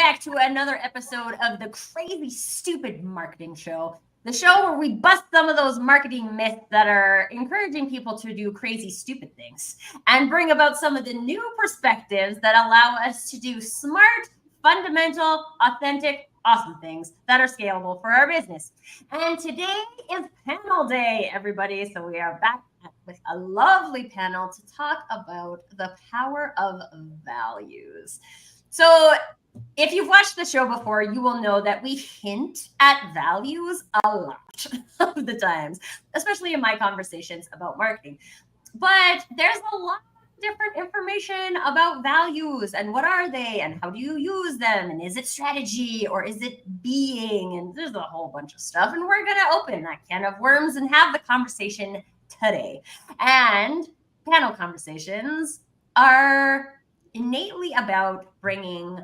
back to another episode of the Crazy Stupid Marketing Show, the show where we bust some of those marketing myths that are encouraging people to do crazy, stupid things and bring about some of the new perspectives that allow us to do smart, fundamental, authentic, awesome things that are scalable for our business. And today is panel day, everybody. So we are back with a lovely panel to talk about the power of values. So if you've watched the show before, you will know that we hint at values a lot of the times, especially in my conversations about marketing. But there's a lot of different information about values and what are they and how do you use them and is it strategy or is it being, and there's a whole bunch of stuff. And we're going to open that can of worms and have the conversation today. And panel conversations are innately about bringing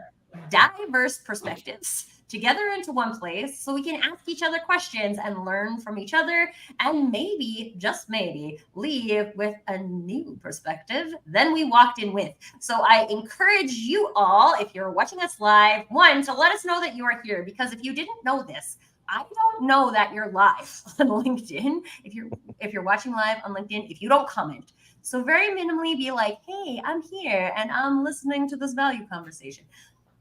diverse perspectives together into one place so we can ask each other questions and learn from each other and maybe, just maybe, leave with a new perspective than we walked in with. So I encourage you all, if you're watching us live, one, to let us know that you are here, because if you didn't know this, I don't know that you're live on LinkedIn. If you're watching live on LinkedIn, if you don't comment. So very minimally be like, hey, I'm here and I'm listening to this value conversation.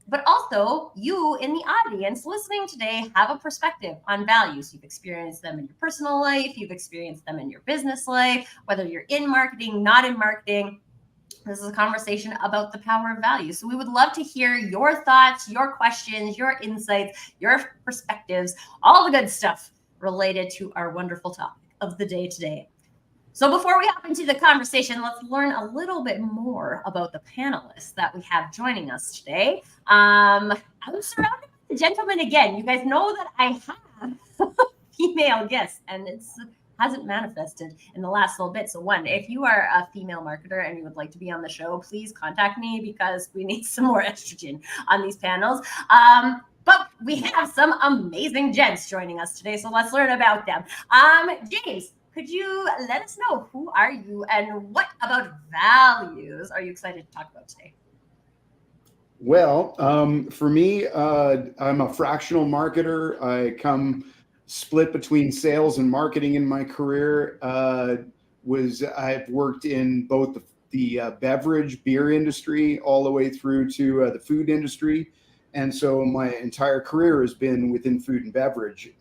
But also, you in the audience listening today have a perspective on values. You've experienced them in your personal life. You've experienced them in your business life, whether you're in marketing, not in marketing. This is a conversation about the power of value. So we would love to hear your thoughts, your questions, your insights, your perspectives, all the good stuff related to our wonderful topic of the day today. So before we hop into the conversation, let's learn a little bit more about the panelists that we have joining us today. I'm surrounded by gentlemen again. You guys know that I have female guests, and it hasn't manifested in the last little bit. So one, if you are a female marketer and you would like to be on the show, please contact me because we need some more estrogen on these panels. But we have some amazing gents joining us today, so let's learn about them. James, could you let us know who are you and what about values are you excited to talk about today? Well, for me, I'm a fractional marketer. I come split between sales and marketing in my career. I've worked in both the beverage beer industry all the way through to the food industry. And so my entire career has been within food and beverage.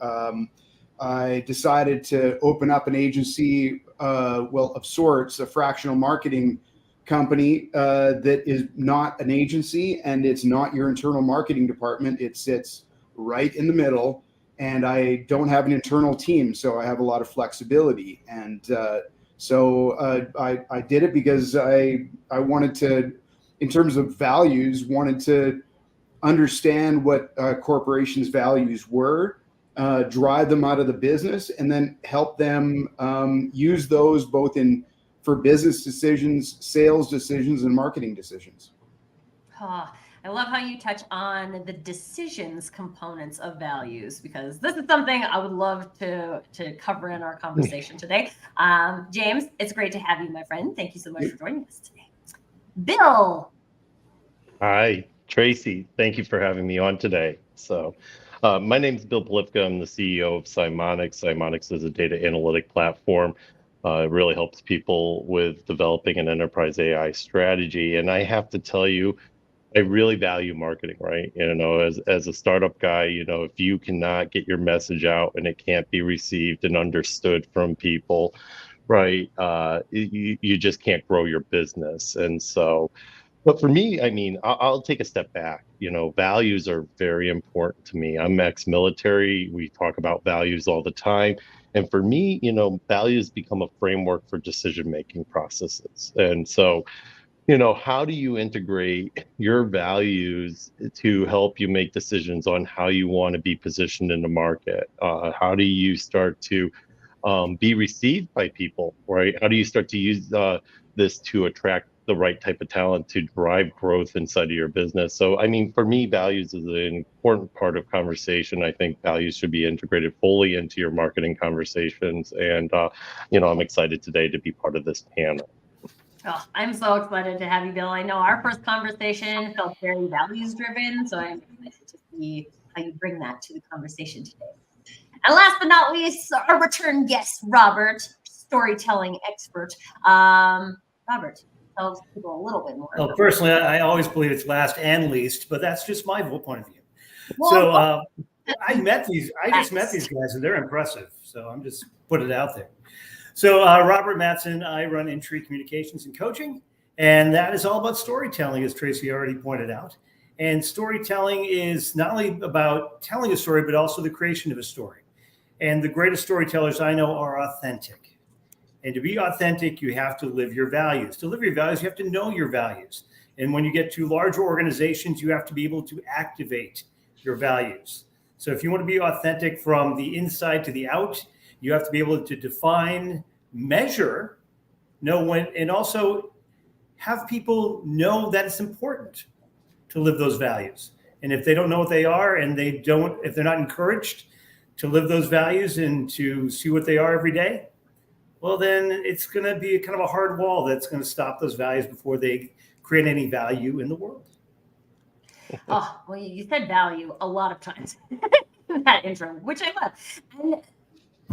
I decided to open up an agency, of sorts, a fractional marketing company that is not an agency and it's not your internal marketing department. It sits right in the middle, and I don't have an internal team, so I have a lot of flexibility. And so I did it because I wanted to, in terms of values, wanted to understand what corporations' values were, drive them out of the business, and then help them use those both for business decisions, sales decisions, and marketing decisions. I love how you touch on the decisions components of values, because this is something I would love to cover in our conversation today. James, it's great to have you, my friend. Thank you so much for joining us today. Bill. Hi, Tracy. Thank you for having me on today. So my name is Bill Polifka. I'm the CEO of Cymonix. Cymonix is a data analytic platform. It really helps people with developing an enterprise AI strategy. And I have to tell you, I really value marketing, right? As a startup guy, if you cannot get your message out and it can't be received and understood from people, right, you just can't grow your business. And so, but for me, I mean, I'll take a step back. Values are very important to me. I'm ex-military. We talk about values all the time. And for me, values become a framework for decision-making processes. And so, how do you integrate your values to help you make decisions on how you want to be positioned in the market? How do you start to be received by people, right? How do you start to use this to attract the right type of talent to drive growth inside of your business? So, I mean, for me, values is an important part of conversation. I think values should be integrated fully into your marketing conversations. And, I'm excited today to be part of this panel. Oh, I'm so excited to have you, Bill. I know our first conversation felt very values driven, so I'm excited to see how you bring that to the conversation today. And last but not least, our return guest, Robert, storytelling expert. Robert, tell people a little bit more. Well, personally, I always believe it's last and least, but that's just my point of view. Well, So I just met these guys, and they're impressive. So I'm just put it out there. So Robert Matson, I run Intree Communications and Coaching, and that is all about storytelling, as Tracy already pointed out. And storytelling is not only about telling a story, but also the creation of a story. And the greatest storytellers I know are authentic. And to be authentic, you have to live your values. To live your values, you have to know your values. And when you get to larger organizations, you have to be able to activate your values. So if you want to be authentic from the inside to the out, you have to be able to define, measure, know when, and also have people know that it's important to live those values. And if they don't know what they are, and if they're not encouraged to live those values and to see what they are every day, well, then it's going to be kind of a hard wall that's going to stop those values before they create any value in the world. Oh, well, you said value a lot of times in that intro, which I love. And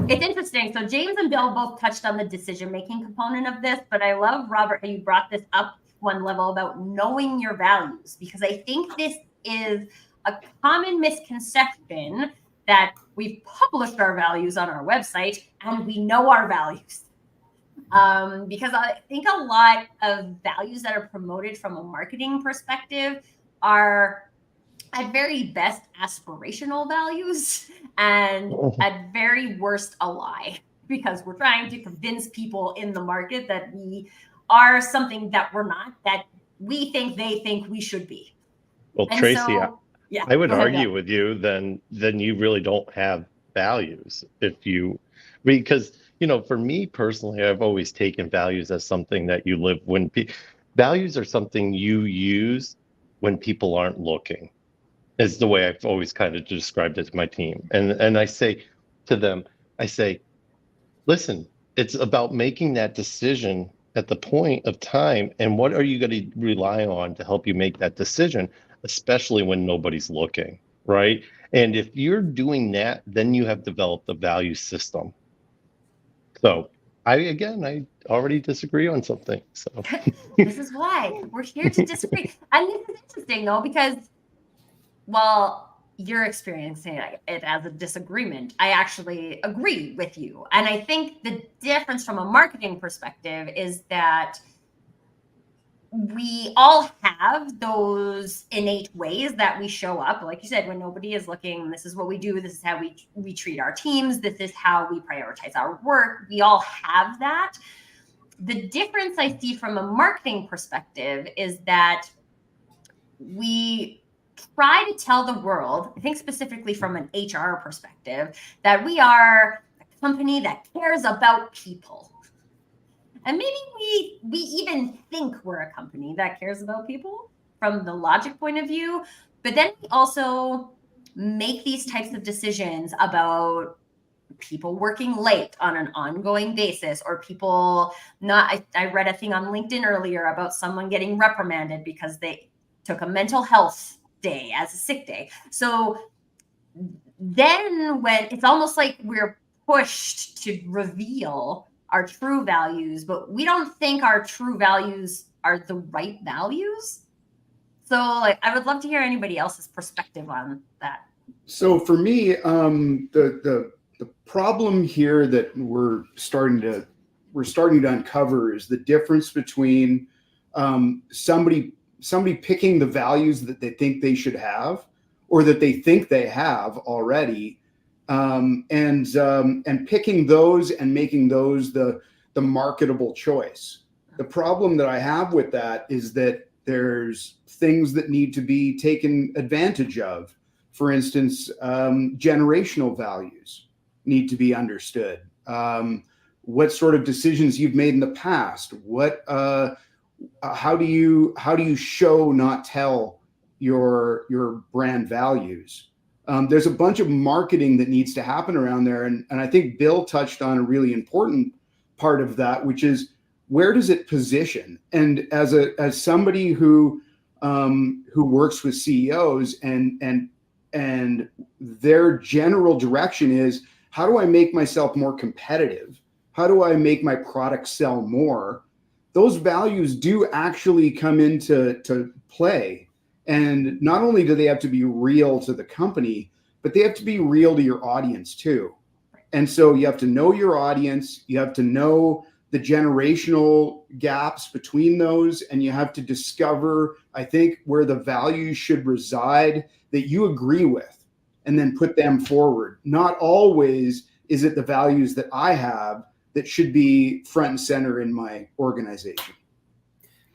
it's interesting. So James and Bill both touched on the decision-making component of this, but I love, Robert, how you brought this up one level about knowing your values, because I think this is a common misconception that we've published our values on our website and we know our values. Because I think a lot of values that are promoted from a marketing perspective are at very best aspirational values and at very worst a lie, because we're trying to convince people in the market that we are something that we're not, that we think they think we should be. Well, And Tracy, so, yeah, I would go ahead, argue Bill. with you then you really don't have values because for me personally, I've always taken values as something that you live when values are something you use when people aren't looking, is the way I've always kind of described it to my team. And I say to them, listen, it's about making that decision at the point of time, and what are you going to rely on to help you make that decision, especially when nobody's looking, right? And if you're doing that, then you have developed a value system. So I already disagree on something. So This is why we're here to disagree. And this is interesting though, because while you're experiencing it as a disagreement, I actually agree with you. And I think the difference from a marketing perspective is that we all have those innate ways that we show up. Like you said, when nobody is looking, this is what we do. This is how we treat our teams. This is how we prioritize our work. We all have that. The difference I see from a marketing perspective is that we try to tell the world, I think specifically from an HR perspective, that we are a company that cares about people. And maybe we even think we're a company that cares about people from the logic point of view, but then we also make these types of decisions about people working late on an ongoing basis, or people not. I read a thing on LinkedIn earlier about someone getting reprimanded because they took a mental health day as a sick day. So then when it's almost like we're pushed to reveal our true values, but we don't think our true values are the right values. So I would love to hear anybody else's perspective on that. So for me, the problem here that we're starting to uncover is the difference between somebody picking the values that they think they should have, or that they think they have already, and picking those and making those the marketable choice. The problem that I have with that is that there's things that need to be taken advantage of. For instance, generational values need to be understood. What sort of decisions you've made in the past? How do you show, not tell your brand values? There's a bunch of marketing that needs to happen around there. And I think Bill touched on a really important part of that, which is where does it position? And as somebody who works with CEOs and their general direction is, how do I make myself more competitive? How do I make my product sell more? Those values do actually come into play. And not only do they have to be real to the company, but they have to be real to your audience too. And so you have to know your audience, you have to know the generational gaps between those, and you have to discover, I think, where the values should reside that you agree with, and then put them forward. Not always is it the values that I have that should be front and center in my organization.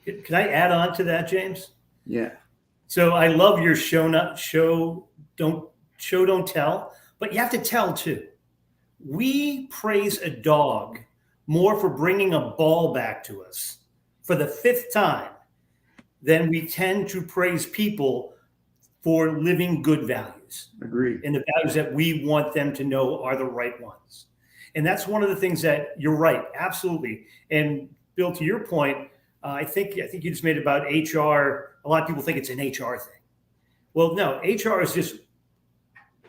Can I add on to that, James? Yeah. So I love your don't tell, but you have to tell too. We praise a dog more for bringing a ball back to us for the 5th time than we tend to praise people for living good values. Agreed. And the values that we want them to know are the right ones. And that's one of the things that you're right, absolutely. And Bill, to your point, I think you just made it about HR. A lot of people think it's an HR thing. Well, no, HR is just,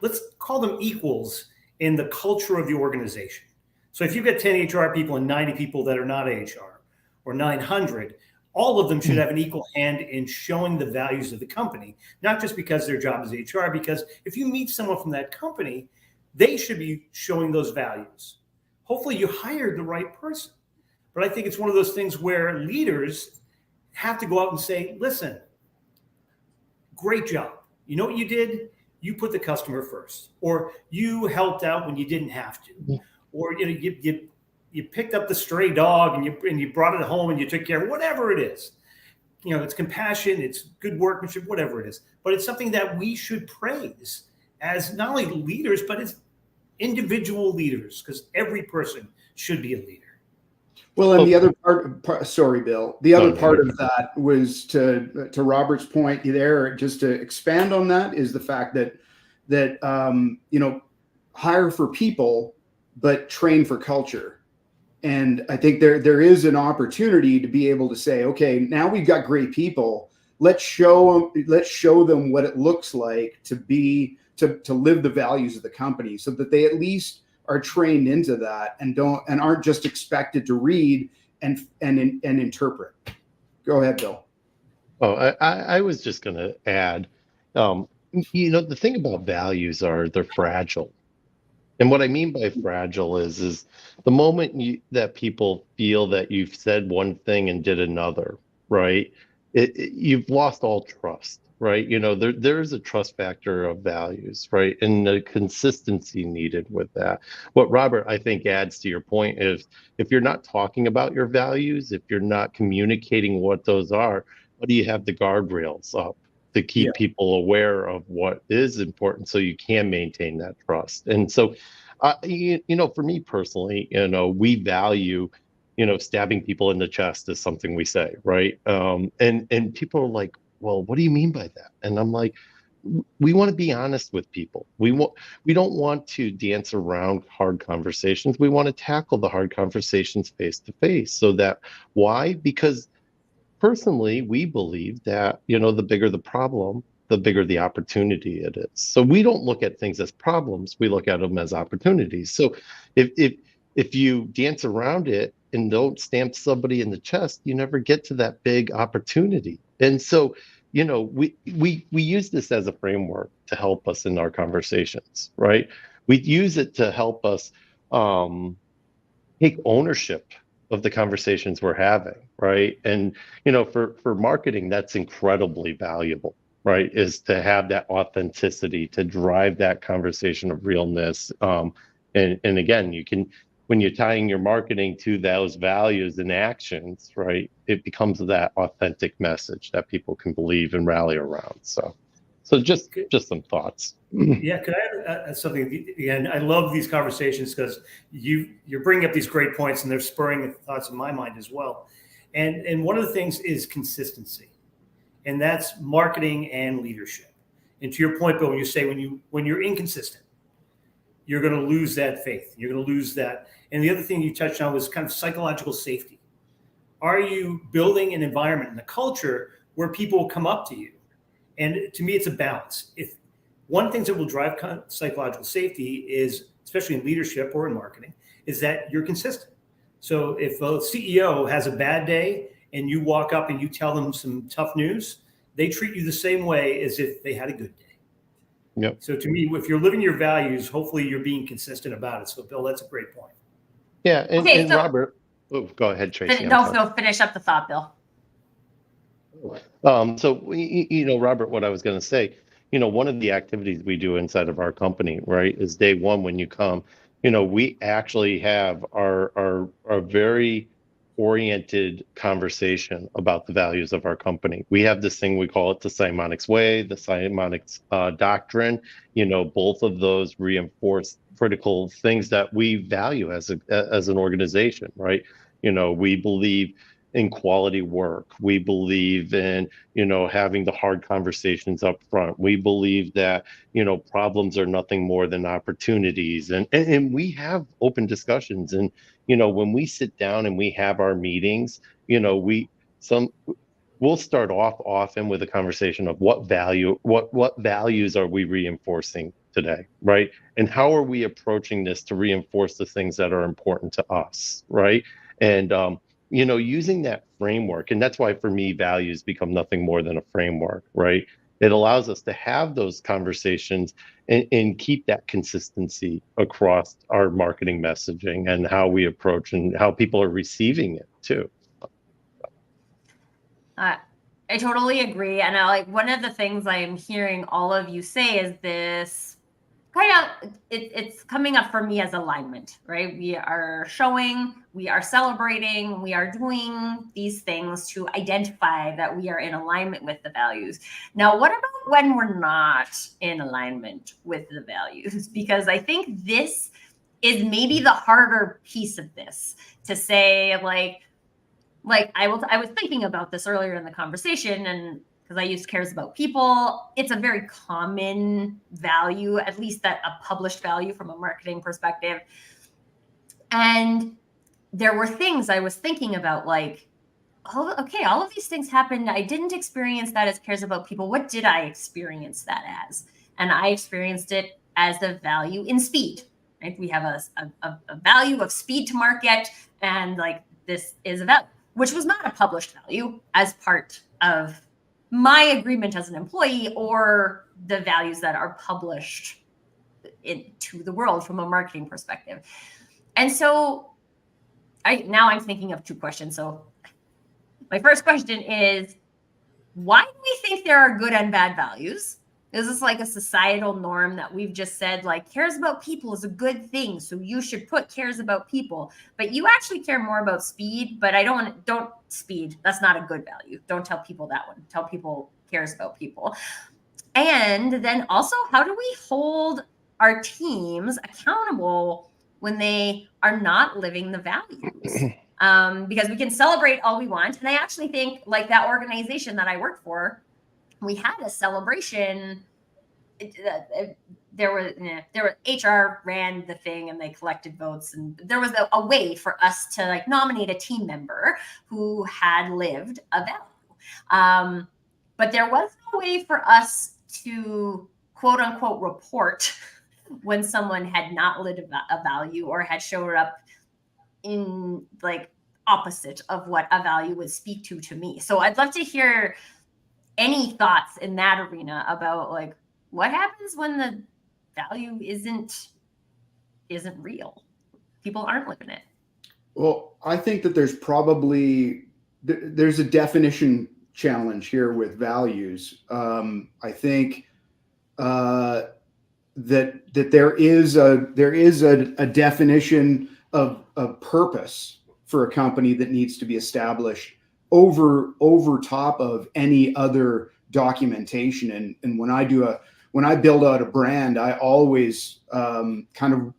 let's call them equals in the culture of the organization. So if you've got 10 HR people and 90 people that are not HR, or 900, all of them should have an equal hand in showing the values of the company, not just because their job is HR, because if you meet someone from that company, they should be showing those values. Hopefully you hired the right person. But I think it's one of those things where leaders have to go out and say, listen, great job. You know what you did? You put the customer first, or you helped out when you didn't have to, or you picked up the stray dog and you brought it home and you took care of it, whatever it is. It's compassion, it's good workmanship, whatever it is. But it's something that we should praise as not only leaders, but as individual leaders, because every person should be a leader. Well, and the other part, sorry, Bill, the other part of that was to Robert's point there, just to expand on that, is the fact that hire for people, but train for culture. And I think there is an opportunity to be able to say, okay, now we've got great people. Let's show them what it looks like to live the values of the company, so that they at least are trained into that and aren't just expected to read and interpret. Go ahead, Bill. Oh, I was just going to add, the thing about values are they're fragile. And what I mean by fragile is the moment that people feel that you've said one thing and did another, right? You've lost all trust, right? There is a trust factor of values, right? And the consistency needed with that. What Robert, I think, adds to your point is, if you're not talking about your values, if you're not communicating what those are, how do you have the guardrails up to keep people aware of what is important, so you can maintain that trust? And so, for me personally, we value, stabbing people in the chest is something we say, right? And people are like, well, what do you mean by that? And I'm like, we want to be honest with people. We don't want to dance around hard conversations. We want to tackle the hard conversations face to face. So that, why? Because personally, we believe that, the bigger the problem, the bigger the opportunity it is. So we don't look at things as problems. We look at them as opportunities. So if you dance around it and don't stamp somebody in the chest, you never get to that big opportunity. And so, we use this as a framework to help us in our conversations, right? We use it to help us take ownership of the conversations we're having, right? And for marketing, that's incredibly valuable, right? Is to have that authenticity, to drive that conversation of realness. And again, when you're tying your marketing to those values and actions, right, it becomes that authentic message that people can believe and rally around. So just some thoughts. Yeah, could I add something? And I love these conversations because you're bringing up these great points, and they're spurring thoughts in my mind as well. And one of the things is consistency, and that's marketing and leadership. And to your point, Bill, when you say when you're inconsistent, you're going to lose that faith. You're going to lose that. And the other thing you touched on was kind of psychological safety. are you building an environment and a culture where people will come up to you? And to me, it's a balance. If one of the things that will drive psychological safety is, especially in leadership or in marketing, is that you're consistent. So if a CEO has a bad day and you walk up and you tell them some tough news, they treat you the same way as if they had a good day. Yep. So to me, if you're living your values, hopefully you're being consistent about it. So Bill, that's a great point. Yeah. And, Okay, and so- Robert, go ahead, Tracy. Don't finish up the thought, Bill. Robert, what I was going to say, one of the activities we do inside of our company, right, is day one when you come, we actually have our very oriented conversation about the values of our company. We have this thing, we call it the Simonics Way, the Simonics Doctrine. Both of those reinforce critical things that we value as an organization, right? We believe in quality work. We believe in, having the hard conversations up front. We believe that, problems are nothing more than opportunities. And we have open discussions. And, when we sit down and we have our meetings, we'll start off often with a conversation of what values are we reinforcing today, right? And how are we approaching this to reinforce the things that are important to us, right? And, using that framework, and that's why for me, values become nothing more than a framework, right? It allows us to have those conversations and keep that consistency across our marketing messaging and how we approach and how people are receiving it too. I totally agree. And one of the things I'm hearing all of you say is this it's coming up for me as alignment, right? We are showing, we are celebrating, we are doing these things to identify that we are in alignment with the values. Now, what about when we're not in alignment with the values? Because I think this is maybe the harder piece of this, to say I was thinking about this earlier in the conversation, and because I use cares about people, it's a very common value, at least that a published value from a marketing perspective. And there were things I was thinking about, all of these things happened. I didn't experience that as cares about people. What did I experience that as? And I experienced it as a value in speed, right? We have a value of speed to market, and this is a value, which was not a published value as part of my agreement as an employee or the values that are published into the world from a marketing perspective. And so I'm thinking of two questions. So my first question is, why do we think there are good and bad values? Is this a societal norm that we've just said, cares about people is a good thing, so you should put cares about people, but you actually care more about speed, but don't speed. That's not a good value. Don't tell people that one. Tell people cares about people. And then also, how do we hold our teams accountable when they are not living the values? Because we can celebrate all we want. And I actually think that organization that I work for, we had a celebration. There were HR ran the thing and they collected votes, and there was a way for us to nominate a team member who had lived a value. But there was no way for us to quote unquote report when someone had not lived a value or had showed up in opposite of what a value would speak to me. So I'd love to hear any thoughts in that arena about what happens when the value isn't real. People aren't living it. Well, I think that there's a definition challenge here with values. I think that there is a definition of purpose for a company that needs to be established over top of any other documentation. And when I build out a brand, I always the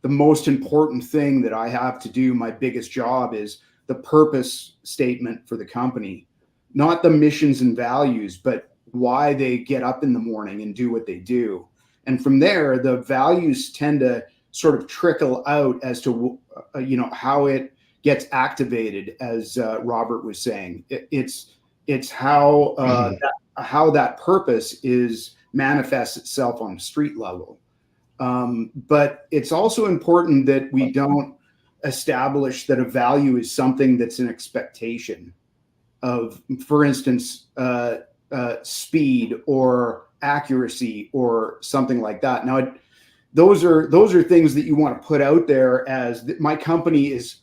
most important thing that I have to do, my biggest job, is the purpose statement for the company, not the missions and values, but why they get up in the morning and do what they do. And from there, the values tend to sort of trickle out as to how it gets activated, as Robert was saying. It's how how that purpose manifests itself on a street level. But it's also important that we don't establish that a value is something that's an expectation of, for instance, speed or accuracy or something like that. Now, those are things that you want to put out there as my company is.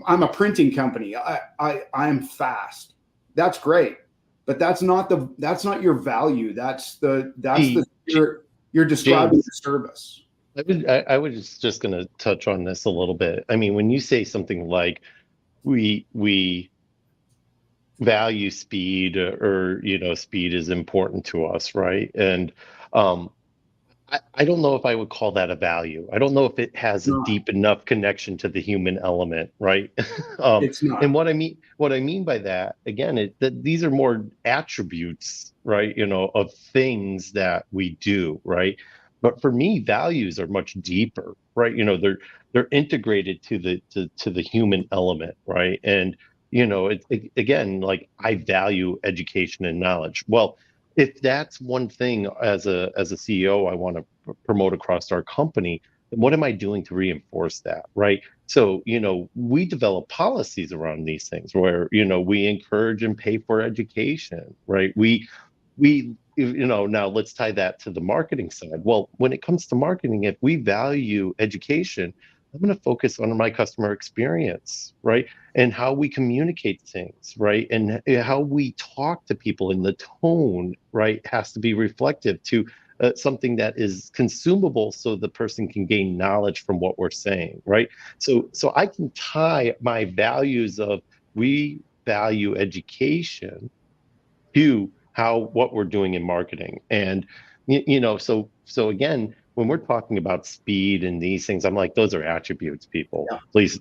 I'm a printing company. I'm fast. That's great, but that's not your value. You're describing the service. I was just going to touch on this a little bit. I mean, when you say something like we value speed, or speed is important to us, right? And I don't know if I would call that a value. I don't know if it has a deep enough connection to the human element, right? It's not. And what I mean by that, again, that these are more attributes, right? Of things that we do, right? But for me, values are much deeper, right? They're integrated to the human element, right? And again, like, I value education and knowledge. Well, if that's one thing as a CEO I want to promote across our company, then what am I doing to reinforce that, right? So, we develop policies around these things where, we encourage and pay for education, right? We now let's tie that to the marketing side. Well, when it comes to marketing, if we value education, I'm going to focus on my customer experience, right? And how we communicate things, right? And how we talk to people, in the tone, right, has to be reflective to something that is consumable, so the person can gain knowledge from what we're saying, right? So I can tie my values of we value education to what we're doing in marketing. And so again, when we're talking about speed and these things, I'm like, those are attributes, people. Yeah. Please,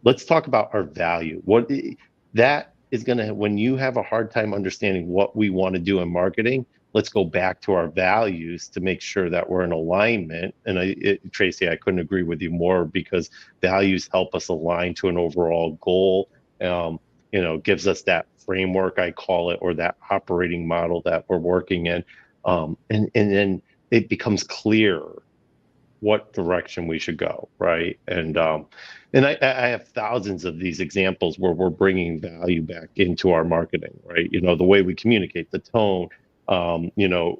let's talk about our value. What that is going to, when you have a hard time understanding what we want to do in marketing, let's go back to our values to make sure that we're in alignment. And Tracy, I couldn't agree with you more, because values help us align to an overall goal. Gives us that framework, I call it, or that operating model that we're working in. And then it becomes clear what direction we should go, right? And I have thousands of these examples where we're bringing value back into our marketing, right? The way we communicate, the tone.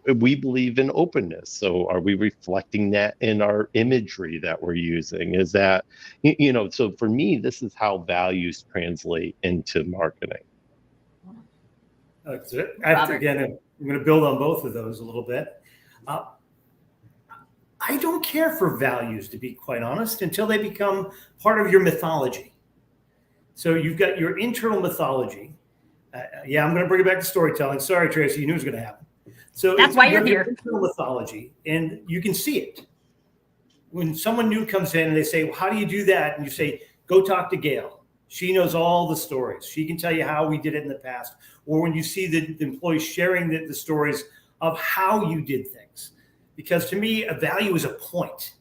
We believe in openness. So are we reflecting that in our imagery that we're using? Is that, so for me, this is how values translate into marketing. Again, I'm going to build on both of those a little bit. I don't care for values, to be quite honest, until they become part of your mythology. So you've got your internal mythology. I'm going to bring it back to storytelling. Sorry, Tracy, you knew it was going to happen. So that's why you're here. Internal mythology, and you can see it. When someone new comes in and they say, well, how do you do that? And you say, go talk to Gail. She knows all the stories. She can tell you how we did it in the past. Or when you see the employees sharing the stories of how you did things. Because to me, a value is a point.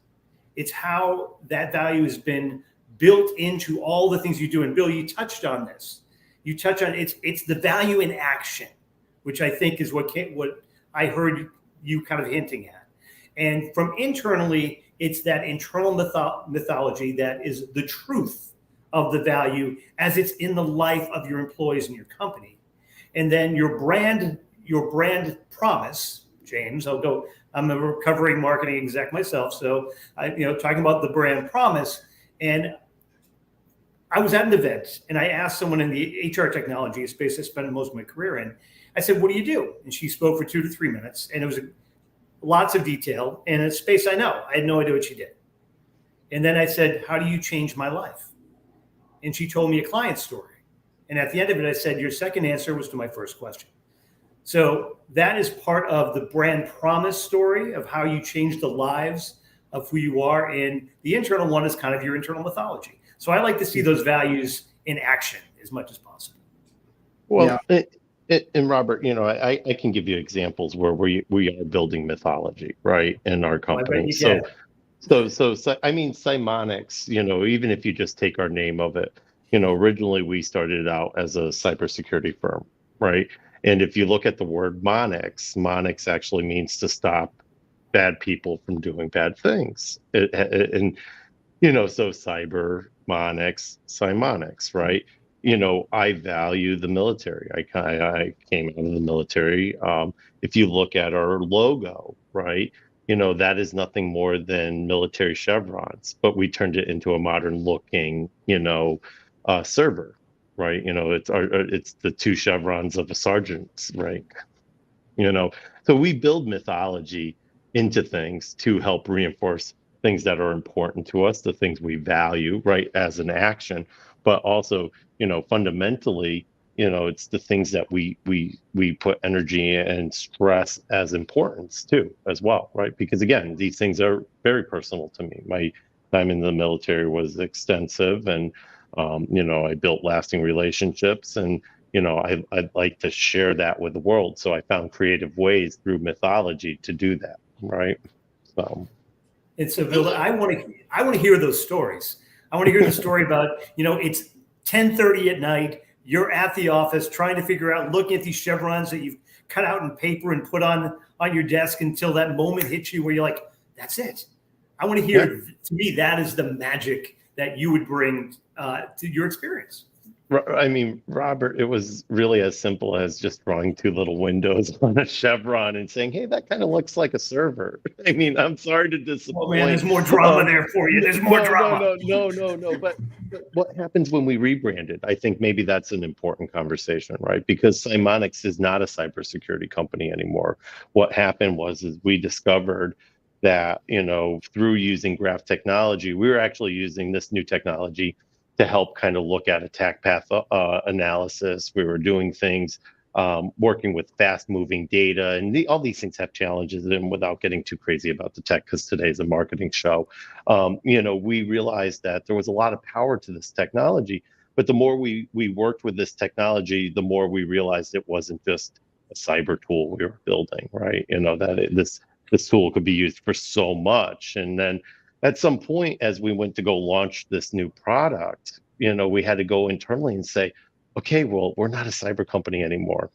It's how that value has been built into all the things you do. And Bill, you touched on this. You touch on it's the value in action, which I think is what I heard you kind of hinting at. And from internally, it's that internal mythology that is the truth of the value as it's in the life of your employees and your company. And then your brand promise, James, I'm a recovering marketing exec myself. So talking about the brand promise, and I was at an event and I asked someone in the HR technology space I spent most of my career in, I said, what do you do? And she spoke for 2 to 3 minutes, and it was lots of detail in a space I know. I had no idea what she did. And then I said, how do you change my life? And she told me a client story. And at the end of it, I said, your second answer was to my first question. So that is part of the brand promise story of how you change the lives of who you are. And the internal one is kind of your internal mythology. So I like to see those values in action as much as possible. Well, and Robert, I can give you examples where we are building mythology, right, in our company. So I mean, Simonics, even if you just take our name of it, originally we started out as a cybersecurity firm, right? And if you look at the word Monix actually means to stop bad people from doing bad things. And so cyber, Monix, Simonics, right? I value the military. I came out of the military. If you look at our logo, right? That is nothing more than military chevrons, but we turned it into a modern looking, server, right? It's the two chevrons of a sergeant's rank, So we build mythology into things to help reinforce things that are important to us, the things we value, right, as an action, but also, fundamentally, it's the things that we put energy and stress as importance too, as well, right? Because again, these things are very personal to me. My time in the military was extensive, and I built lasting relationships, and I'd like to share that with the world. So I found creative ways through mythology to do that, right? So. And so, Bill, I want to hear those stories. I want to hear the story about, it's 10:30 at night. You're at the office trying to figure out, looking at these chevrons that you've cut out in paper and put on your desk until that moment hits you where you're like, that's it. I want to hear, to me, that is the magic that you would bring to your experience. I mean, Robert, it was really as simple as just drawing two little windows on a chevron and saying, hey, that kind of looks like a server. I mean, I'm sorry to disappoint. Oh, man, there's more drama there for you. There's more drama. No. But what happens when we rebrand it? I think maybe that's an important conversation, right? Because Simonics is not a cybersecurity company anymore. What happened was we discovered that, through using graph technology, we were actually using this new technology to help kind of look at attack path analysis. We were doing things, working with fast moving data, and all these things have challenges. And without getting too crazy about the tech, because today's a marketing show, we realized that there was a lot of power to this technology. But the more we worked with this technology, the more we realized it wasn't just a cyber tool we were building, right? This tool could be used for so much. And then at some point, as we went to go launch this new product, we had to go internally and say, okay, well, we're not a cyber company anymore.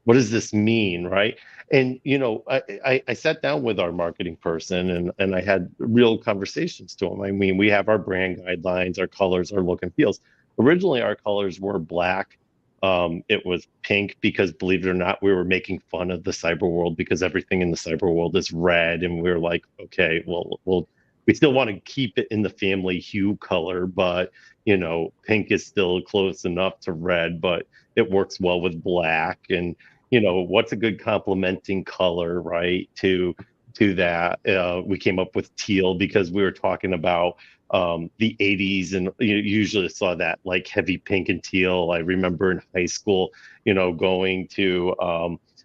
What does this mean, right? And, I sat down with our marketing person and I had real conversations to him. I mean, we have our brand guidelines, our colors, our look and feels. Originally, our colors were black. It was pink because, believe it or not, we were making fun of the cyber world because everything in the cyber world is red. And we were like, okay, well, we still want to keep it in the family hue color, but pink is still close enough to red, but it works well with black. And what's a good complementing color, right? To that, we came up with teal because we were talking about the 80s, and you usually saw that like heavy pink and teal. I remember in high school, going to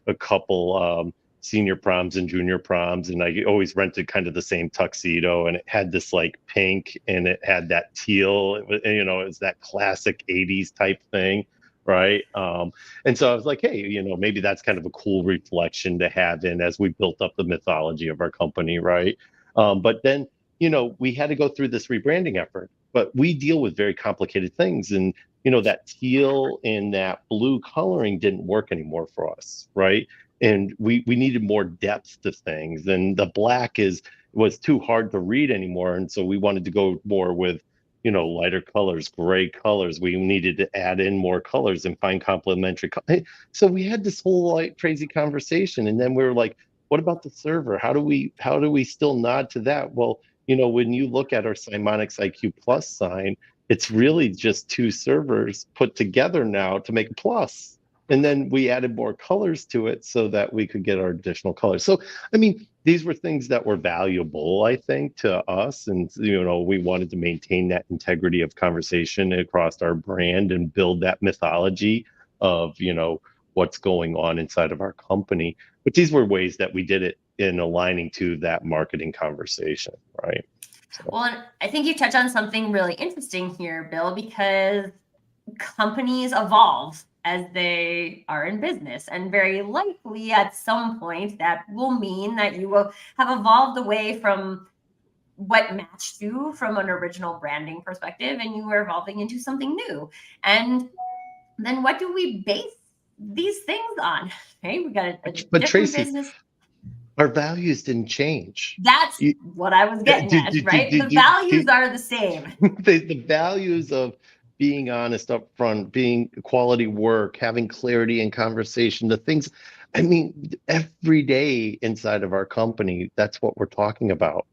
a couple senior proms and junior proms, and I always rented kind of the same tuxedo, and it had this like pink and it had that teal. It was, it was that classic 80s type thing, right? And so I was like, hey, maybe that's kind of a cool reflection to have in as we built up the mythology of our company, right? But then we had to go through this rebranding effort, but we deal with very complicated things, and that teal and that blue coloring didn't work anymore for us, right? And we needed more depth to things, and the black was too hard to read anymore. And so we wanted to go more with, lighter colors, gray colors. We needed to add in more colors and find complementary. So we had this whole like crazy conversation, and then we were like, what about the server? How do we still nod to that? Well, when you look at our Simonics IQ Plus sign, it's really just two servers put together now to make a plus. And then we added more colors to it so that we could get our additional colors. So, I mean, these were things that were valuable, I think, to us. And, we wanted to maintain that integrity of conversation across our brand and build that mythology of, what's going on inside of our company. But these were ways that we did it in aligning to that marketing conversation, right? So. Well, and I think you touch on something really interesting here, Bill, because companies evolve as they are in business. And very likely at some point that will mean that you will have evolved away from what matched you from an original branding perspective, and you were evolving into something new. And then what do we base these things on? Okay, we got a But different Tracy, business. our values didn't change. That's what I was getting at, right? The values are the same. The values of being honest up front, being quality work, having clarity in conversation, the things, I mean, every day inside of our company, that's what we're talking about.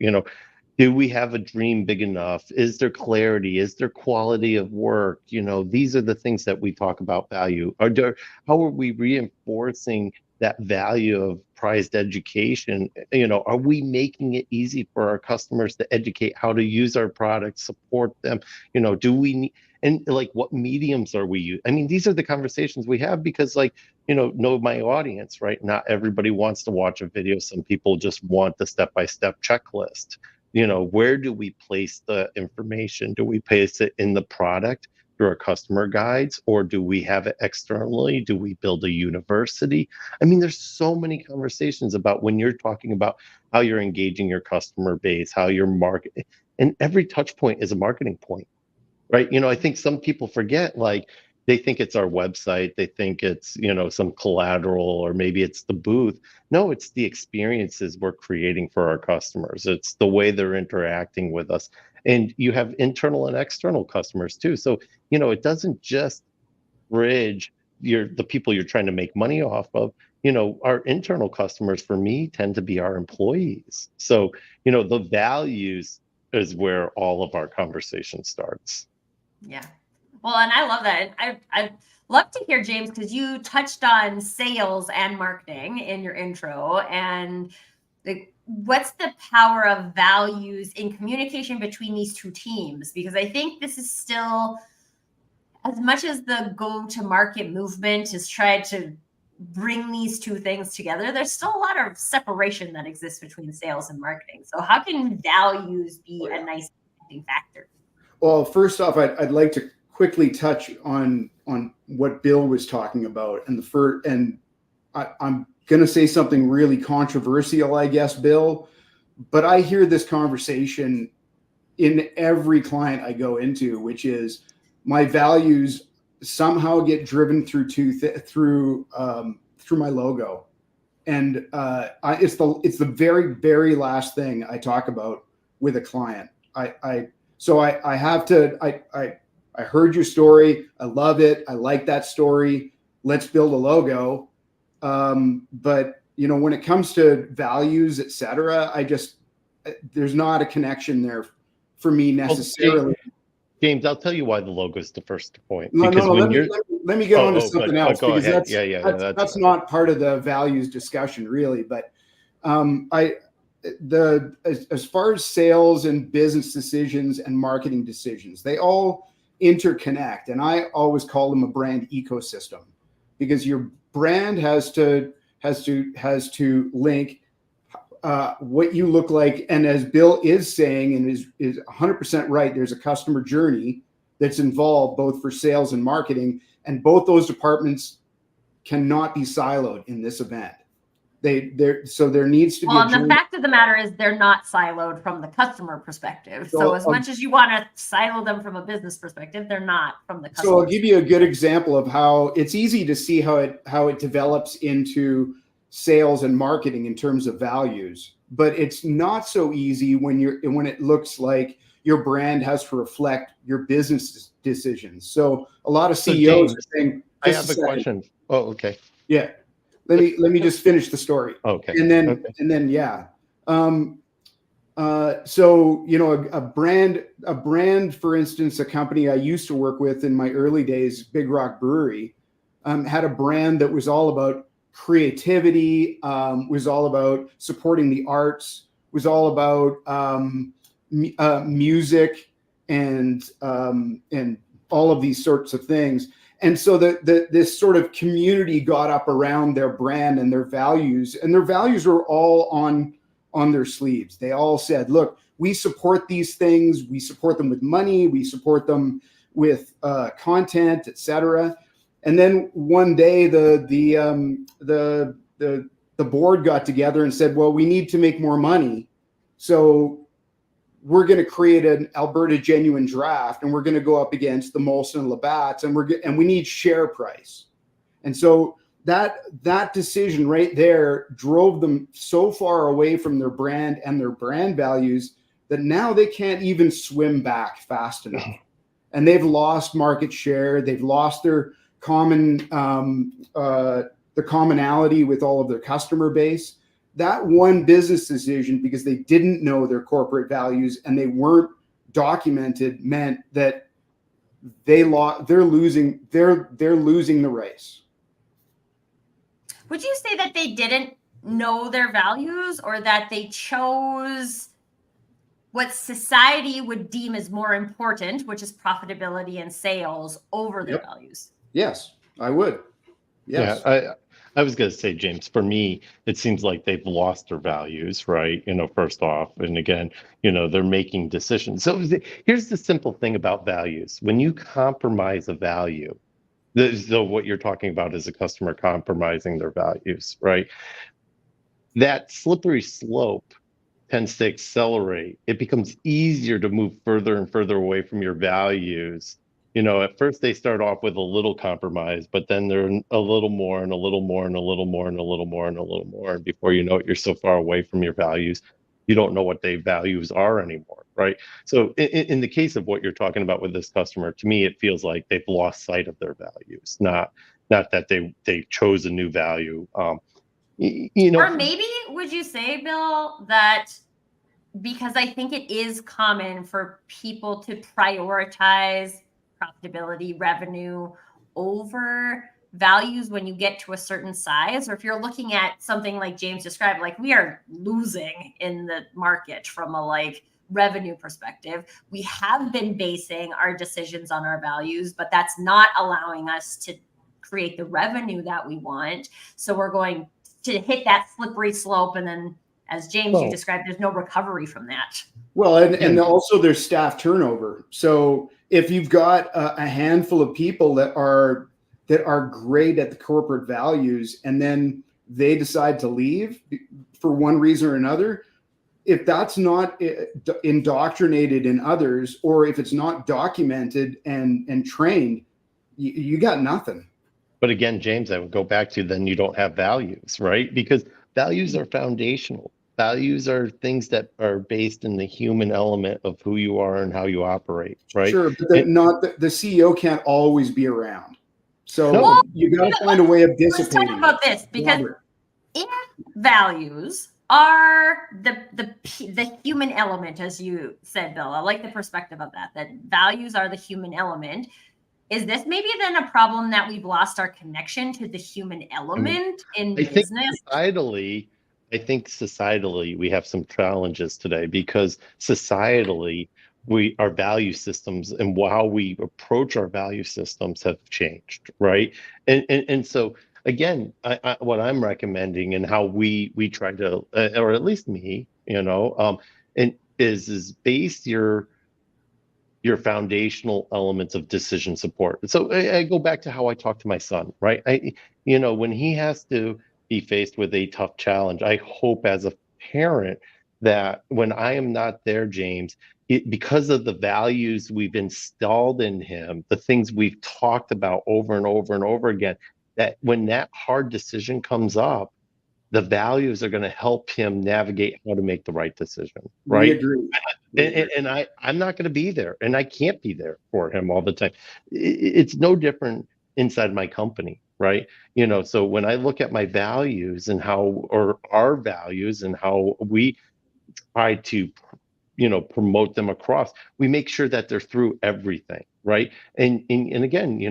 Do we have a dream big enough? Is there clarity? Is there quality of work? These are the things that we talk about value. How are we reinforcing that value of prized education? Are we making it easy for our customers to educate how to use our products, support them? Do we need, and like, what mediums are we using? I mean, these are the conversations we have because, like, know my audience, right? Not everybody wants to watch a video. Some people just want the step-by-step checklist. Where do we place the information? Do we place it in the product through our customer guides, or do we have it externally? Do we build a university? I mean, there's so many conversations about when you're talking about how you're engaging your customer base, how you're marketing, and every touch point is a marketing point, right? I think some people forget, like, they think it's our website, they think it's some collateral, or maybe it's the booth. No, it's the experiences we're creating for our customers. It's the way they're interacting with us. And you have internal and external customers too. So it doesn't just bridge the people you're trying to make money off of. Our internal customers, for me, tend to be our employees. So the values is where all of our conversation starts. Yeah. Well, and I love that. I'd love to hear, James, because you touched on sales and marketing in your intro. And what's the power of values in communication between these two teams? Because I think this is still, as much as the go-to-market movement has tried to bring these two things together, there's still a lot of separation that exists between sales and marketing. So how can values be a nice factor? Well, first off, I'd like to quickly touch on what Bill was talking about, and I'm going to say something really controversial, I guess, Bill, but I hear this conversation in every client I go into, which is my values somehow get driven through my logo, and it's the very, very last thing I talk about with a client. I heard your story. I love it. I like that story. Let's build a logo. But when it comes to values, et cetera, there's not a connection there for me necessarily. James, I'll tell you why the logo is the first point. Let me get on to something else, because that's not part of the values discussion, really. But as far as sales and business decisions and marketing decisions, they all interconnect, and I always call them a brand ecosystem, because your brand has to link what you look like. And as Bill is saying, and is 100% right, there's a customer journey that's involved both for sales and marketing, and both those departments cannot be siloed in this event. So there needs to be. Well, and the fact of the matter is they're not siloed from the customer perspective. So as much as you want to silo them from a business perspective, they're not from the customer. So I'll give you a good example of how it's easy to see how it develops into sales and marketing in terms of values, but it's not so easy when it looks like your brand has to reflect your business decisions. So a lot of CEOs are saying, I have a question. Oh, okay. Yeah. Let me just finish the story. Okay. And then yeah. So a brand, for instance, a company I used to work with in my early days, Big Rock Brewery, had a brand that was all about creativity, was all about supporting the arts, was all about music and all of these sorts of things. And so this sort of community got up around their brand and their values were all on their sleeves. They all said, look, we support these things. We support them with money. We support them with content, et cetera. And then one day the board got together and said, well, we need to make more money. So we're going to create an Alberta Genuine Draft, and we're going to go up against the Molson and Labatt's, and we need share price. And so that decision right there drove them so far away from their brand and their brand values that now they can't even swim back fast enough. And they've lost market share. They've lost their the commonality with all of their customer base. That one business decision, because they didn't know their corporate values and they weren't documented, meant that they're losing the race. Would you say that they didn't know their values, or that they chose what society would deem as more important, which is profitability and sales, over their values? Yes, I would. Yes. Yeah, I was going to say, James, for me, it seems like they've lost their values, right? First off, and again, they're making decisions. So here's the simple thing about values. When you compromise a value, so what you're talking about is a customer compromising their values, right? That slippery slope tends to accelerate. It becomes easier to move further and further away from your values. At first they start off with a little compromise, but then they're a little more and a little more and a little more and a little more and a little more. And before you know it, you're so far away from your values, you don't know what their values are anymore, right? So in the case of what you're talking about with this customer, to me, it feels like they've lost sight of their values, not that they chose a new value. Or maybe would you say, Bill, that because I think it is common for people to prioritize profitability, revenue over values when you get to a certain size, or if you're looking at something like James described, like we are losing in the market from a revenue perspective. We have been basing our decisions on our values, but that's not allowing us to create the revenue that we want. So we're going to hit that slippery slope, and then, as James, you described, there's no recovery from that. Well, and also there's staff turnover. So if you've got a handful of people that are great at the corporate values, and then they decide to leave for one reason or another, if that's not indoctrinated in others, or if it's not documented and trained, you got nothing. But again, James, I would go back to, then you don't have values, right? Because values are foundational. Values are things that are based in the human element of who you are and how you operate, right? Sure, but the CEO can't always be around. So you got to find a way of dissipating. Let's talk about this, because if values are the human element, as you said, Bill, I like the perspective of that values are the human element. Is this maybe then a problem that we've lost our connection to the human element in business? I think societally we have some challenges today, because societally our value systems and how we approach our value systems have changed, right? And so again, what I'm recommending and how we try to, or at least me, and is base your foundational elements of decision support. So I go back to how I talk to my son, right? When he has to be faced with a tough challenge, I hope as a parent that when I am not there, James, because of the values we've installed in him, the things we've talked about over and over and over again, that when that hard decision comes up, the values are going to help him navigate how to make the right decision, right? We agree. And I'm not going to be there, and I can't be there for him all the time. It's no different inside my company, right? So when I look at my values and or our values and how we try to, promote them across, we make sure that they're through everything, right? And again,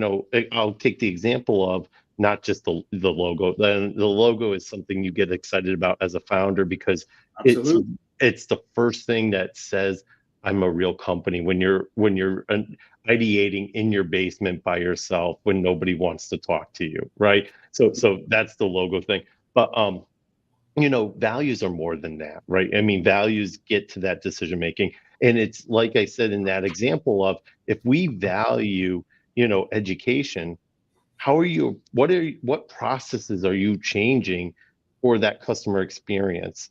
I'll take the example of not just the logo. The logo is something you get excited about as a founder, because it's the first thing that says I'm a real company. When you're ideating in your basement by yourself when nobody wants to talk to you, right? So that's the logo thing. But values are more than that, right? I mean, values get to that decision making, and it's like I said in that example of, if we value, education, what processes are you changing for that customer experience?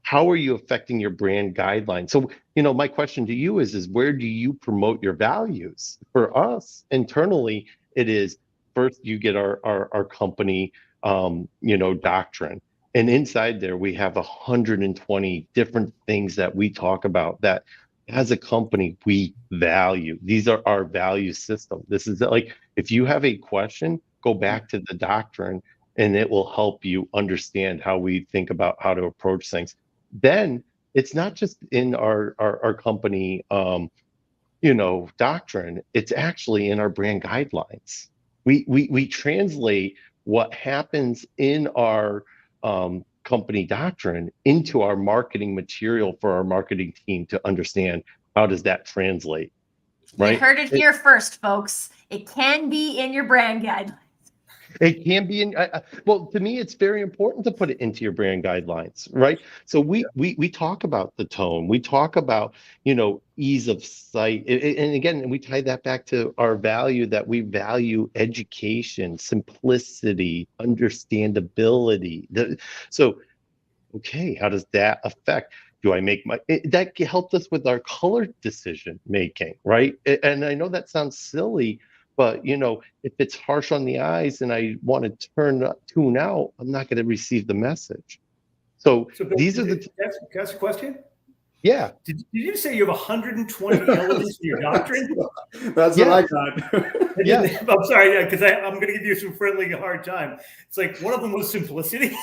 how are you affecting your brand guidelines? So, my question to you is where do you promote your values? For us internally, it is first you get our company, doctrine. And inside there, we have 120 different things that we talk about that as a company, we value. These are our value system. This is like, if you have a question, go back to the doctrine and it will help you understand how we think about how to approach things. Then it's not just in our company, doctrine, it's actually in our brand guidelines. We translate what happens in our company doctrine into our marketing material for our marketing team to understand how does that translate, right? You heard it here first, folks. It can be in your brand guidelines. It can be in. Well, to me, it's very important to put it into your brand guidelines, right? So we talk about the tone. We talk about ease of sight, and again, we tie that back to our value that we value education, simplicity, understandability. So, okay, how does that affect? Do I make that helped us with our color decision making, right? And I know that sounds silly. But if it's harsh on the eyes and I want to tune out, I'm not going to receive the message. So Bill, these are can I ask a question? Yeah. Did you say you have 120 elements in your doctrine? That's what I got. Yeah. I'm sorry, because I'm going to give you some friendly hard time. It's like one of them was simplicity.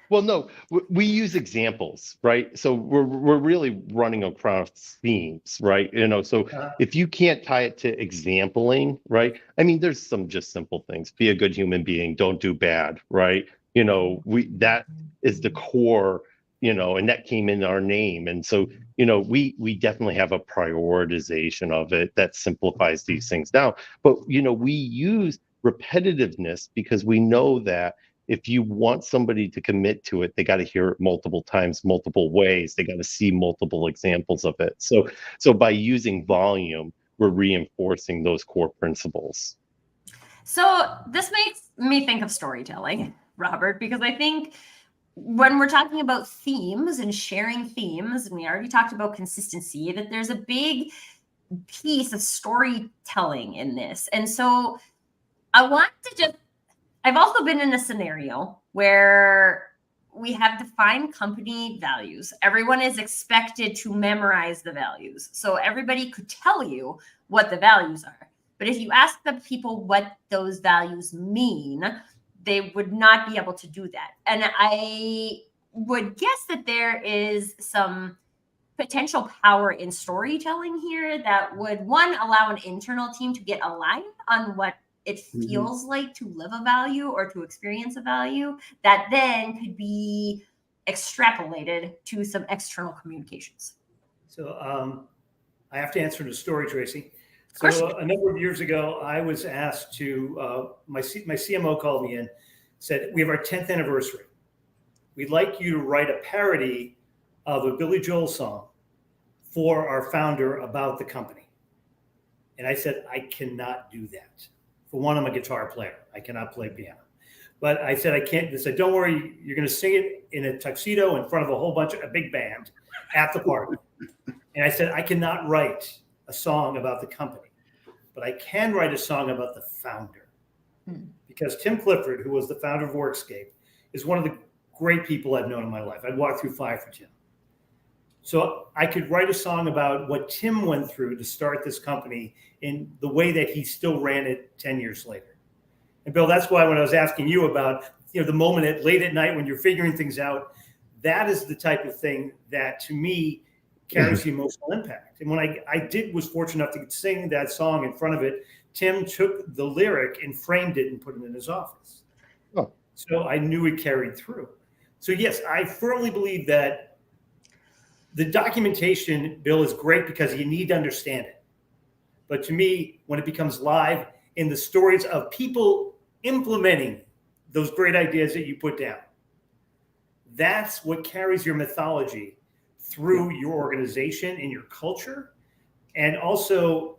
Well, no, we use examples, right? So we're really running across themes, right? So if you can't tie it to exampling, right? I mean, there's some just simple things. Be a good human being. Don't do bad, right? That is the core, and that came in our name. And so, we definitely have a prioritization of it that simplifies these things down. But, we use repetitiveness because we know that if you want somebody to commit to it, they got to hear it multiple times, multiple ways. They got to see multiple examples of it. So by using volume, we're reinforcing those core principles. So this makes me think of storytelling, Robert, because I think when we're talking about themes and sharing themes, and we already talked about consistency, that there's a big piece of storytelling in this. And so I want to I've also been in a scenario where we have defined company values. Everyone is expected to memorize the values. So everybody could tell you what the values are. But if you ask the people what those values mean, they would not be able to do that. And I would guess that there is some potential power in storytelling here that would, one, allow an internal team to get aligned on what it feels like to live a value or to experience a value that then could be extrapolated to some external communications. So I have to answer the story, Tracy. So a number of years ago, I was asked to, my CMO called me in, said, we have our 10th anniversary. We'd like you to write a parody of a Billy Joel song for our founder about the company. And I said, I cannot do that. For one, I'm a guitar player. I cannot play piano. But I said, I can't. They said, don't worry. You're going to sing it in a tuxedo in front of a big band at the party. And I said, I cannot write a song about the company, but I can write a song about the founder. Because Tim Clifford, who was the founder of Workscape, is one of the great people I've known in my life. I'd walk through fire for Tim. So I could write a song about what Tim went through to start this company in the way that he still ran it 10 years later. And Bill, that's why when I was asking you about, the moment late at night when you're figuring things out, that is the type of thing that to me carries the emotional impact. And when I was fortunate enough to sing that song in front of it, Tim took the lyric and framed it and put it in his office. Oh. So I knew it carried through. So yes, I firmly believe that the documentation, Bill, is great because you need to understand it. But to me, when it becomes live in the stories of people implementing those great ideas that you put down, that's what carries your mythology through your organization and your culture. And also,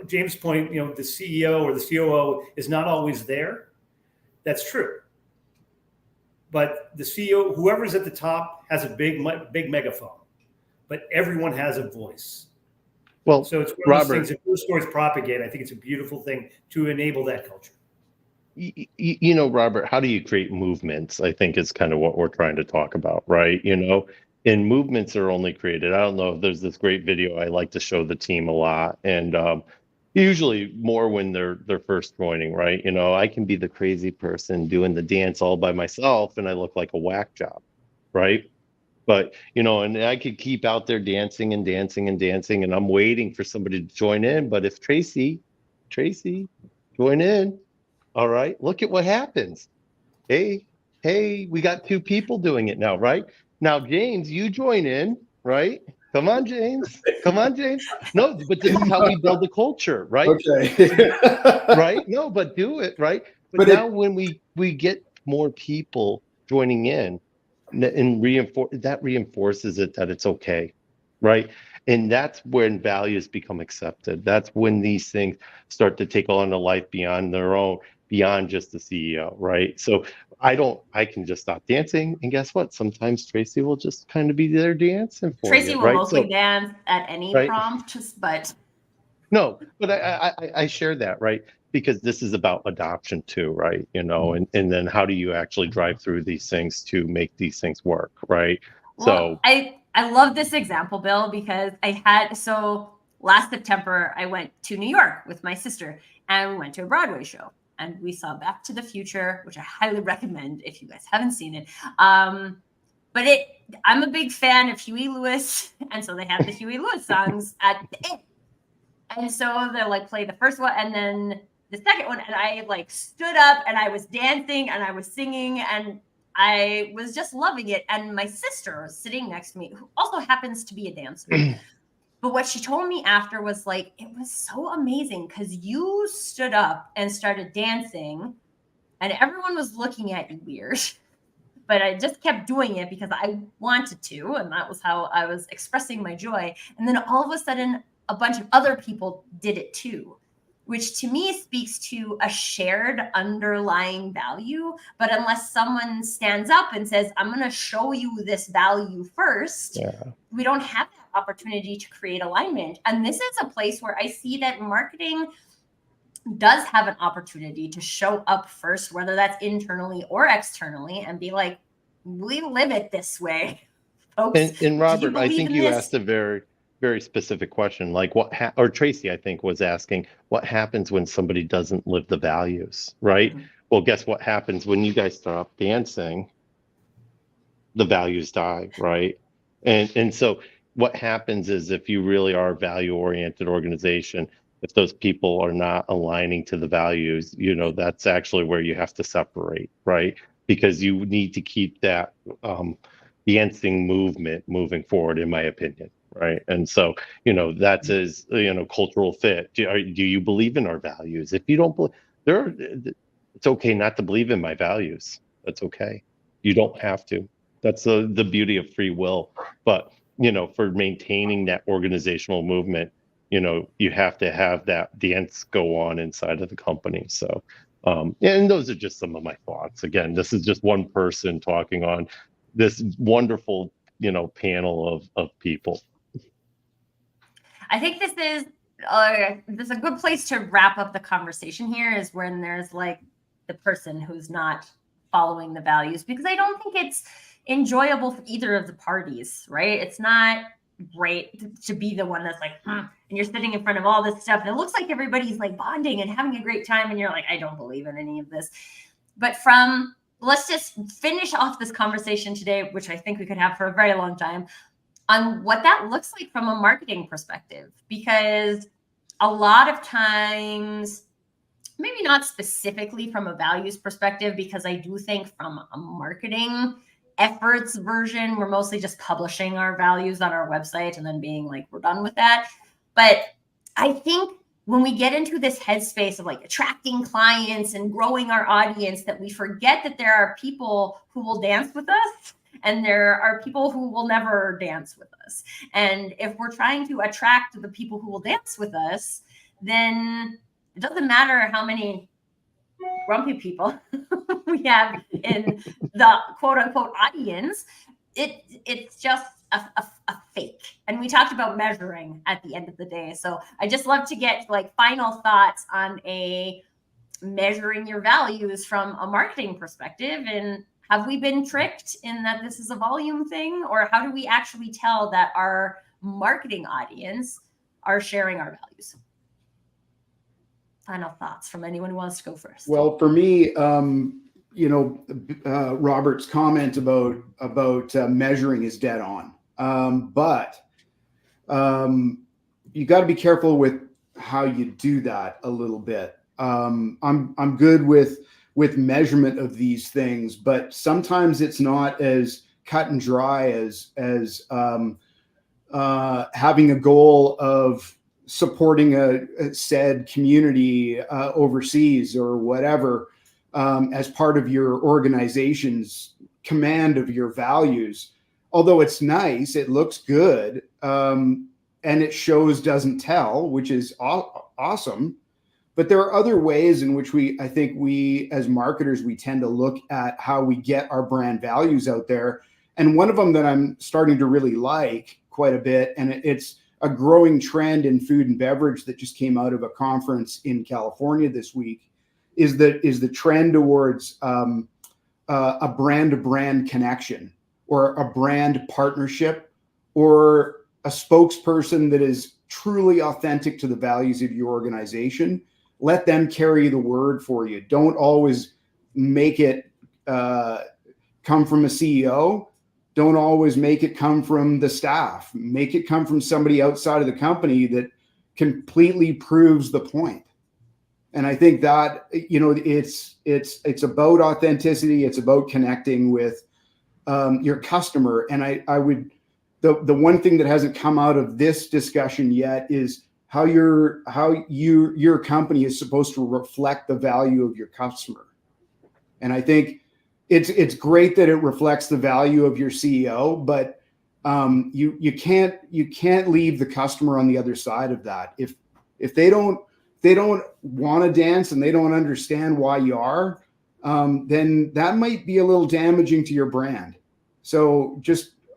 James' point, the CEO or the COO is not always there. That's true. but the CEO, whoever's at the top, has a big megaphone, but everyone has a voice. Well, So it's one of those Robert, things that those stories propagate. I think it's a beautiful thing to enable that culture. Robert, how do you create movements? I think is kind of what we're trying to talk about, right? And movements are only created. I don't know if there's this great video I like to show the team a lot, and usually more when they're first joining, right? I can be the crazy person doing the dance all by myself, and I look like a whack job, right? But and I could keep out there dancing and dancing and dancing, and I'm waiting for somebody to join in. But if Tracy, join in. All right, look at what happens. Hey, we got 2 people doing it now, right? Now, James, you join in, right? Come on, James. No, but this is how we build the culture, right? Okay. Right? No, but do it, right? But But now when we get more people joining in and reinforces it that it's okay, right? And that's when values become accepted. That's when these things start to take on a life beyond their own, beyond just the CEO, right? So I can just stop dancing, and guess what? Sometimes Tracy will just kind of be there dancing for Tracy you, will right? mostly So, dance at any right? prompt, but No, but I share that, right? Because this is about adoption too, right? And then how do you actually drive through these things to make these things work, right? well, I love this example, Bill, because last September I went to New York with my sister and we went to a Broadway show and we saw Back to the Future, which I highly recommend if you guys haven't seen it. But I'm a big fan of Huey Lewis, and so they had the Huey Lewis songs at the end. And so they play the first one and then the second one, and I stood up and I was dancing and I was singing and I was just loving it. And my sister was sitting next to me, who also happens to be a dancer. But what she told me after was it was so amazing because you stood up and started dancing and everyone was looking at you weird. But I just kept doing it because I wanted to. And that was how I was expressing my joy. And then all of a sudden, a bunch of other people did it too, which to me speaks to a shared underlying value. But unless someone stands up and says, I'm going to show you this value first, we don't have that opportunity to create alignment. And this is a place where I see that marketing does have an opportunity to show up first, whether that's internally or externally, and be like, we live it this way, folks. And Robert, I believe think in you this? asked a very, very specific question, like or Tracy, I think, was asking what happens when somebody doesn't live the values, right? Well, guess what happens when you guys stop dancing? The values die, right? And so what happens is if you really are a value-oriented organization, if those people are not aligning to the values, that's actually where you have to separate, right? Because you need to keep that dancing movement moving forward, in my opinion, right? And so, that's as cultural fit. Do you believe in our values? If you don't believe, it's okay not to believe in my values. That's okay. You don't have to. That's the beauty of free will. But for maintaining that organizational movement, you have to have that dance go on inside of the company. So, and those are just some of my thoughts. Again, this is just one person talking on this wonderful, panel of people. I think this is a good place to wrap up the conversation here is when there's the person who's not following the values, because I don't think it's enjoyable for either of the parties, right? It's not great to be the one that's and you're sitting in front of all this stuff and it looks like everybody's bonding and having a great time and you're I don't believe in any of this. But let's just finish off this conversation today, which I think we could have for a very long time, on what that looks like from a marketing perspective, because a lot of times, maybe not specifically from a values perspective, because I do think from a marketing efforts version, we're mostly just publishing our values on our website and then being we're done with that. But I think when we get into this headspace of attracting clients and growing our audience, that we forget that there are people who will dance with us and there are people who will never dance with us. And if we're trying to attract the people who will dance with us, then it doesn't matter how many grumpy people we have in the quote unquote audience, it's just a fake. And we talked about measuring at the end of the day. So I just love to get like final thoughts on a measuring your values from a marketing perspective. And have we been tricked in that this is a volume thing, or how do we actually tell that our marketing audience are sharing our values? Final thoughts from anyone who wants to go first. Well, for me, Robert's comment about measuring is dead on. But you got to be careful with how you do that a little bit. I'm good with measurement of these things, but sometimes it's not as cut and dry as having a goal of supporting a said community overseas or whatever as part of your organization's command of your values. Although it's nice, it looks good, and it shows doesn't tell, which is awesome. But there are other ways in which I think we as marketers, we tend to look at how we get our brand values out there. And one of them that I'm starting to really like quite a bit, and it's a growing trend in food and beverage that just came out of a conference in California this week, is the trend towards a brand-to-brand connection, or a brand partnership, or a spokesperson that is truly authentic to the values of your organization. Let them carry the word for you. Don't always make it come from a CEO. Don't always make it come from the staff. Make it come from somebody outside of the company that completely proves the point. And I think that, it's about authenticity. It's about connecting with your customer. And the one thing that hasn't come out of this discussion yet is how your company is supposed to reflect the value of your customer. And I think it's great that it reflects the value of your CEO, but you can't leave the customer on the other side of that. If they don't want to dance and they don't understand why you are, then that might be a little damaging to your brand. So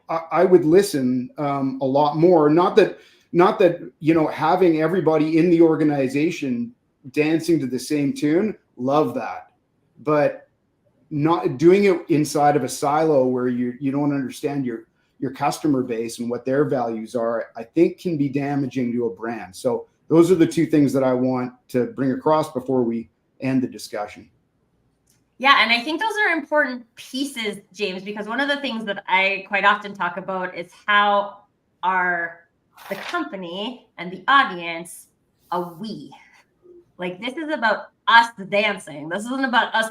I would listen a lot more. Not that having everybody in the organization dancing to the same tune, love that, but not doing it inside of a silo where you don't understand your customer base and what their values are, I think can be damaging to a brand. So those are the two things that I want to bring across before we end the discussion. Yeah, and I think those are important pieces, James, because one of the things that I quite often talk about is how the company and the audience a we. Like, this is about us dancing. This isn't about us,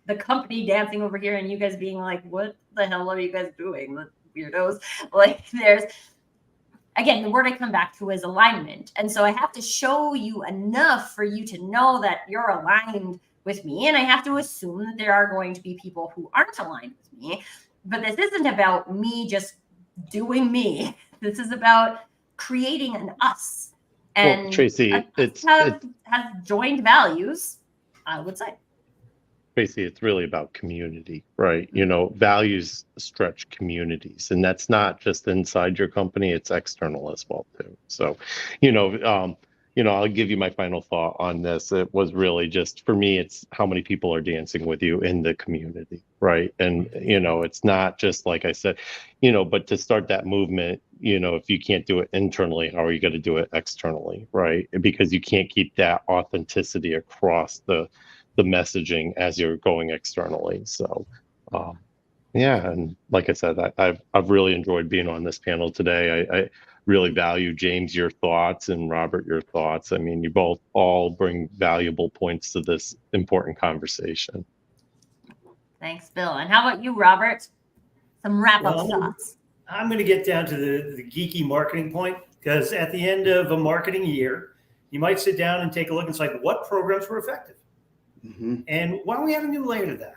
the company, dancing over here and you guys being like, what the hell are you guys doing, the weirdos? Like, again, the word I come back to is alignment. And so I have to show you enough for you to know that you're aligned with me. And I have to assume that there are going to be people who aren't aligned with me. But this isn't about me just doing me. This is about creating an us. And well, Tracy, it has joined values, I would say. Tracy, it's really about community, right? Values stretch communities, and that's not just inside your company, it's external as well too. So, I'll give you my final thought on this. It was really just, for me, it's how many people are dancing with you in the community, right? And, it's not just, like I said, but to start that movement, if you can't do it internally, how are you going to do it externally, right? Because you can't keep that authenticity across the messaging as you're going externally. So, yeah. And like I said, I've really enjoyed being on this panel today. I really value, James, your thoughts, and Robert, your thoughts. I mean, you both all bring valuable points to this important conversation. Thanks, Bill. And how about you, Robert? Some wrap-up thoughts. I'm going to get down to the geeky marketing point, because at the end of a marketing year, you might sit down and take a look and say, what programs were effective? Mm-hmm. And why don't we add a new layer to that?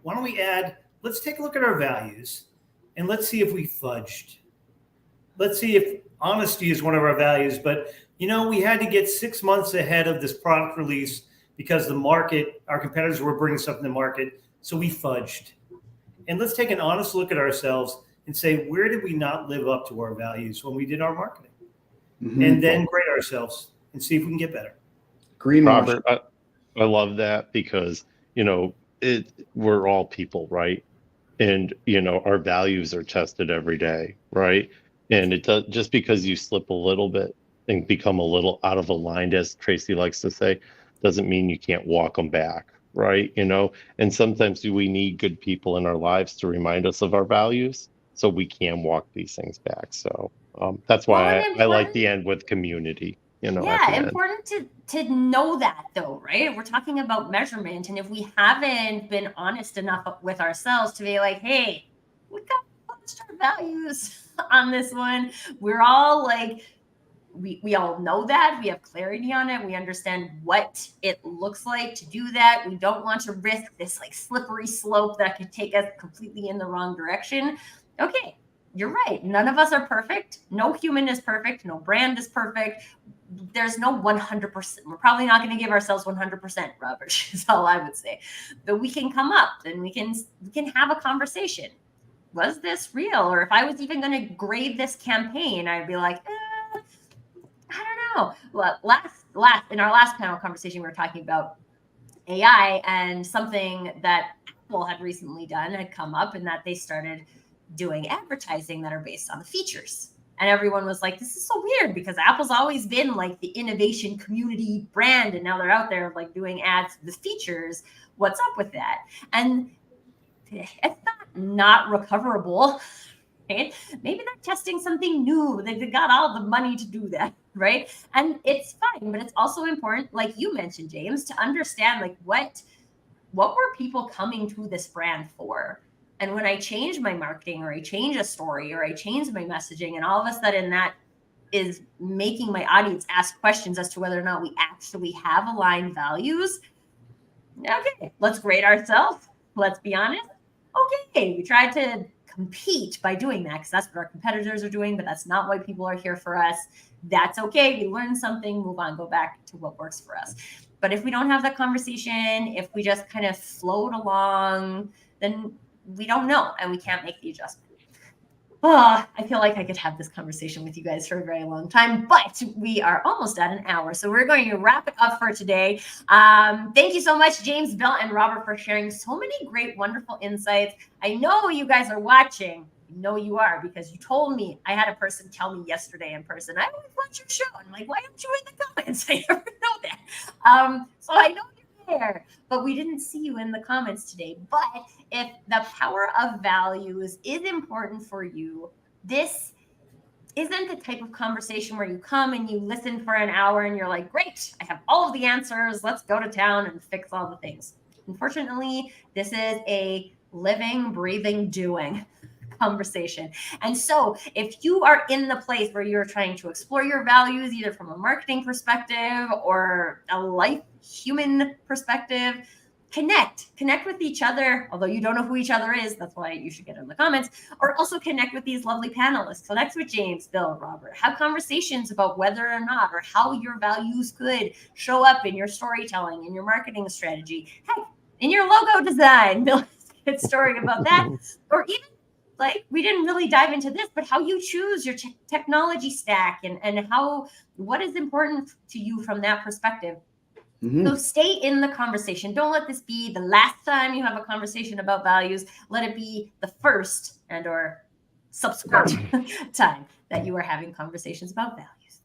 Why don't we add, let's take a look at our values and let's see if we fudged. Let's see if honesty is one of our values, but we had to get 6 months ahead of this product release because our competitors were bringing something to market, so we fudged. And let's take an honest look at ourselves and say, where did we not live up to our values when we did our marketing? Mm-hmm. And then grade ourselves and see if we can get better. Greenwash. Robert, I love that because, we're all people, right? And, our values are tested every day, right? And it does, just because you slip a little bit and become a little out of aligned, as Tracy likes to say, doesn't mean you can't walk them back, right? And sometimes we need good people in our lives to remind us of our values so we can walk these things back. So that's why I like the end with community. Yeah, important to know that though, right? We're talking about measurement, and if we haven't been honest enough with ourselves to be like, hey, we got published our values on this one. We're all like, we all know that, we have clarity on it, we understand what it looks like to do that. We don't want to risk this like slippery slope that could take us completely in the wrong direction. Okay, you're right. None of us are perfect. No human is perfect. No brand is perfect. There's no 100%. We're probably not going to give ourselves 100%, Robert, is all I would say. But we can come up and we can have a conversation. Was this real? Or if I was even going to grade this campaign, I'd be like, I don't know. Well, in our last panel conversation, we were talking about AI, and something that Apple had recently done had come up, and that they started doing advertising that are based on the features. And everyone was like, this is so weird because Apple's always been like the innovation community brand. And now they're out there like doing ads with features. What's up with that? And it's not recoverable, right? Maybe they're testing something new. They've got all the money to do that, right? And it's fine, but it's also important, like you mentioned, James, to understand like what were people coming to this brand for? And when I change my marketing, or I change a story, or I change my messaging, and all of a sudden that is making my audience ask questions as to whether or not we actually have aligned values. Okay, let's grade ourselves. Let's be honest. Okay, we tried to compete by doing that because that's what our competitors are doing, but that's not why people are here for us. That's okay. We learned something, move on, go back to what works for us. But if we don't have that conversation, if we just kind of float along, then we don't know, and we can't make the adjustment. Oh, I feel like I could have this conversation with you guys for a very long time, but we are almost at an hour. So we're going to wrap it up for today. Thank you so much, James, Bill, and Robert, for sharing so many great, wonderful insights. I know you guys are watching. I know you are, because you told me. I had a person tell me yesterday in person, I always watch your show. I'm like, why aren't you in the comments? I never know that. So I know you're there, but we didn't see you in the comments today. But if the power of values is important for you, this isn't the type of conversation where you come and you listen for an hour and you're like, great, I have all of the answers. Let's go to town and fix all the things. Unfortunately, this is a living, breathing, doing conversation. And so if you are in the place where you're trying to explore your values, either from a marketing perspective or a life human perspective, connect with each other. Although you don't know who each other is, that's why you should get in the comments. Or also connect with these lovely panelists. Connect with James, Bill, Robert. Have conversations about whether or not, or how your values could show up in your storytelling, in your marketing strategy, heck, in your logo design. Bill has a good story about that. Or even, like, we didn't really dive into this, but how you choose your technology stack and what is important to you from that perspective. Mm-hmm. So stay in the conversation. Don't let this be the last time you have a conversation about values. Let it be the first and or subsequent time that you are having conversations about values.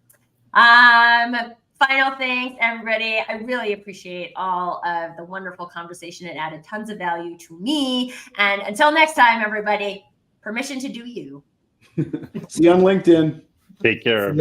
Final thanks, everybody. I really appreciate all of the wonderful conversation. It added tons of value to me. And until next time, everybody, permission to do you. See you on LinkedIn. Take care, everyone.